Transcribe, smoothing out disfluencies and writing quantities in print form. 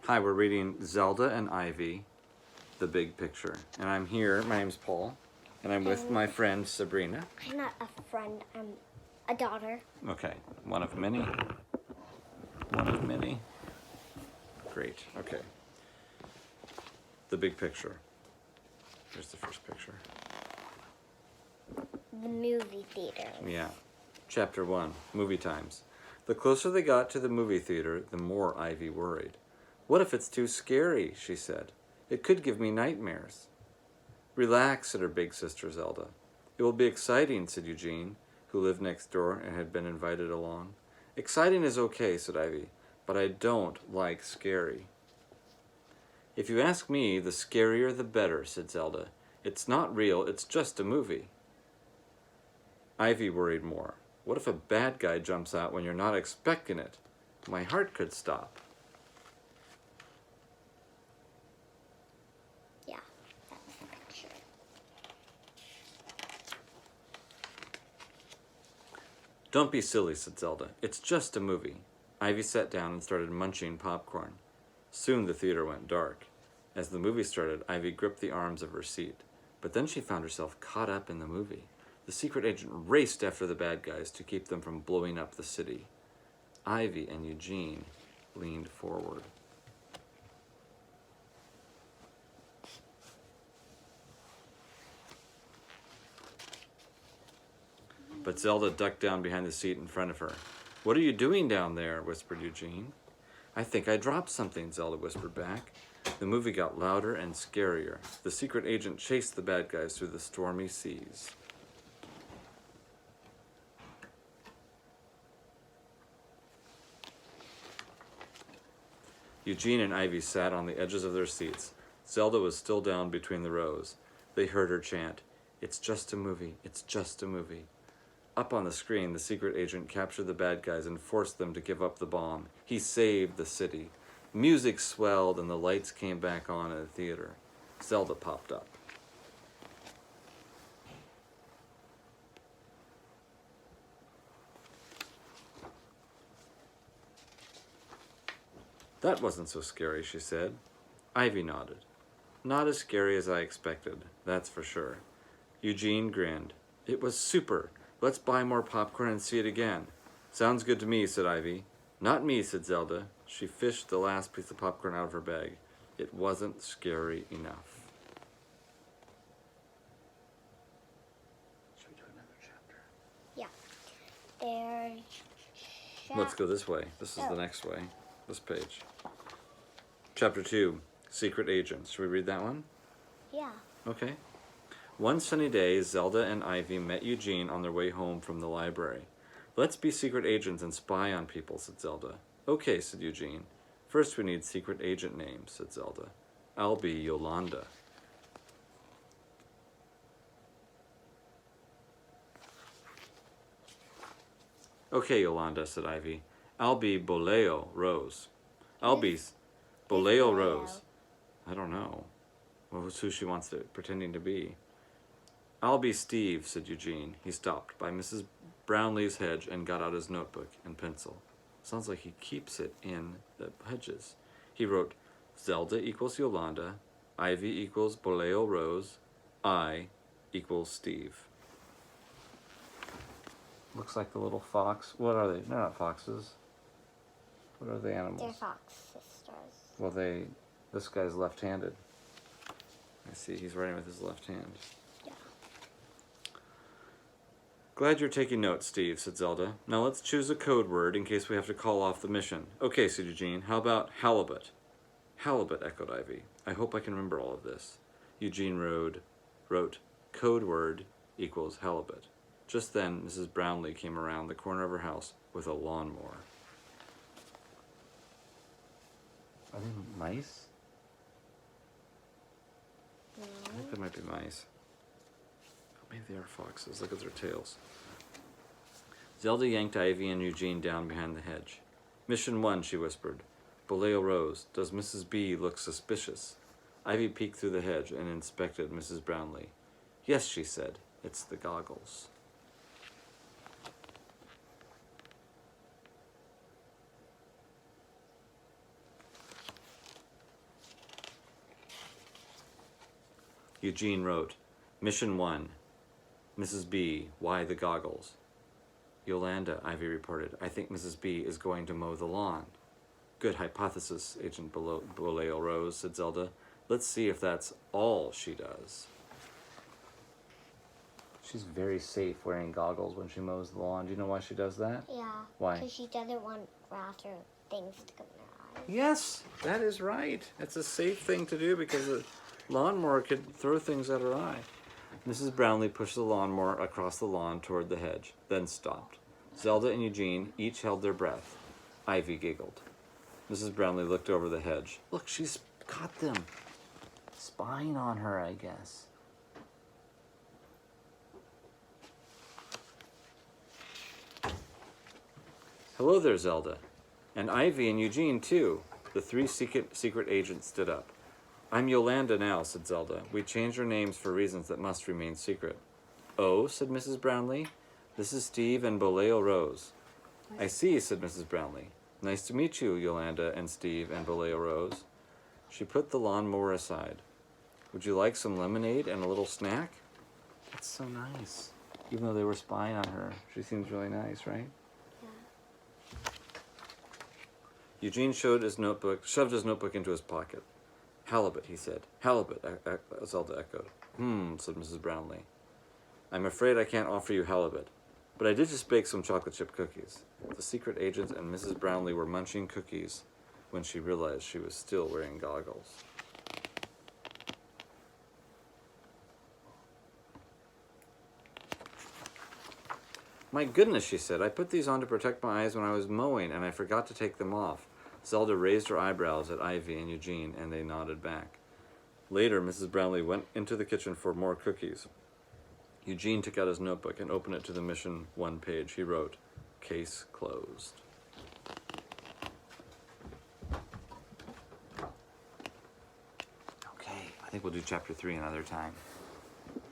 Hi, we're reading Zelda and Ivy, The Big Picture. And I'm here, my name's Paul, and I'm with my friend Sabrina. I'm not a friend, I'm a daughter. Okay, one of many. One of many. Great, okay. The Big Picture. Here's the first picture. The movie theater. Yeah. Chapter 1, Movie Times. The closer they got to the movie theater, the more Ivy worried. What if it's too scary, she said. It could give me nightmares. Relax, said her big sister Zelda. It will be exciting, said Eugene, who lived next door and had been invited along. Exciting is okay, said Ivy, but I don't like scary. If you ask me, the scarier the better, said Zelda. It's not real, it's just a movie. Ivy worried more. What if a bad guy jumps out when you're not expecting it? My heart could stop. Yeah, that's the picture. Don't be silly, said Zelda. It's just a movie. Ivy sat down and started munching popcorn. Soon the theater went dark. As the movie started, Ivy gripped the arms of her seat. But then she found herself caught up in the movie. The secret agent raced after the bad guys to keep them from blowing up the city. Ivy and Eugene leaned forward. But Zelda ducked down behind the seat in front of her. What are you doing down there? Whispered Eugene. I think I dropped something, Zelda whispered back. The movie got louder and scarier. The secret agent chased the bad guys through the stormy seas. Eugene and Ivy sat on the edges of their seats. Zelda was still down between the rows. They heard her chant, "It's just a movie, it's just a movie." Up on the screen, the secret agent captured the bad guys and forced them to give up the bomb. He saved the city. Music swelled and the lights came back on in the theater. Zelda popped up. That wasn't so scary, she said. Ivy nodded. Not as scary as I expected, that's for sure. Eugene grinned. It was super. Let's buy more popcorn and see it again. Sounds good to me, said Ivy. Not me, said Zelda. She fished the last piece of popcorn out of her bag. It wasn't scary enough. Should we do another chapter? Yeah. There's... Let's go this way. This is the next way. This page. Chapter 2, Secret Agents. Should we read that one? Yeah. Okay. One sunny day, Zelda and Ivy met Eugene on their way home from the library. Let's be secret agents and spy on people, said Zelda. Okay, said Eugene. First we need secret agent names, said Zelda. I'll be Yolanda. Okay, Yolanda, said Ivy. I'll be Boleo Rose. I'll be Boleo Rose. I don't know. Well, who she wants to pretending to be. I'll be Steve, said Eugene. He stopped by Mrs. Brownlee's hedge and got out his notebook and pencil. Sounds like he keeps it in the hedges. He wrote, Zelda equals Yolanda, Ivy equals Boleo Rose, I equals Steve. Looks like the little fox. What are they? They're not foxes. What are the animals? They're fox sisters. Well, this guy's left-handed. I see, he's writing with his left hand. Yeah. Glad you're taking notes, Steve, said Zelda. Now let's choose a code word in case we have to call off the mission. Okay, said Eugene. How about halibut? Halibut, echoed Ivy. I hope I can remember all of this. Eugene wrote code word equals halibut. Just then, Mrs. Brownlee came around the corner of her house with a lawnmower. Are they mice? I think they might be mice. Oh, maybe they are foxes. Look at their tails. Zelda yanked Ivy and Eugene down behind the hedge. Mission 1, she whispered. Boleo Rose, does Mrs. B look suspicious? Ivy peeked through the hedge and inspected Mrs. Brownlee. Yes, she said. It's the goggles. Eugene wrote, Mission 1, Mrs. B, why the goggles? Yolanda, Ivy reported, I think Mrs. B is going to mow the lawn. Good hypothesis, Agent Boleo Rose, said Zelda. Let's see if that's all she does. She's very safe wearing goggles when she mows the lawn. Do you know why she does that? Yeah. Why? Because she doesn't want grass or things to come in her eyes. Yes, that is right. It's a safe thing to do because the lawnmower could throw things at her eye. Mrs. Brownlee pushed the lawnmower across the lawn toward the hedge, then stopped. Zelda and Eugene each held their breath. Ivy giggled. Mrs. Brownlee looked over the hedge. Look, she's caught them. Spying on her, I guess. Hello there, Zelda. And Ivy and Eugene, too. The three secret agents stood up. I'm Yolanda now, said Zelda. We changed our names for reasons that must remain secret. Oh, said Mrs. Brownlee. This is Steve and Boleo Rose. I see, said Mrs. Brownlee. Nice to meet you, Yolanda and Steve and Boleo Rose. She put the lawnmower aside. Would you like some lemonade and a little snack? That's so nice. Even though they were spying on her, she seems really nice, right? Eugene shoved his notebook into his pocket. Halibut, he said. Halibut, Zelda echoed. Said Mrs. Brownlee. I'm afraid I can't offer you halibut, but I did just bake some chocolate chip cookies. The secret agent and Mrs. Brownlee were munching cookies when she realized she was still wearing goggles. My goodness, she said, I put these on to protect my eyes when I was mowing, and I forgot to take them off. Zelda raised her eyebrows at Ivy and Eugene, and they nodded back. Later, Mrs. Brownlee went into the kitchen for more cookies. Eugene took out his notebook and opened it to the Mission 1 page. He wrote, Case closed. Okay, I think we'll do Chapter 3 another time.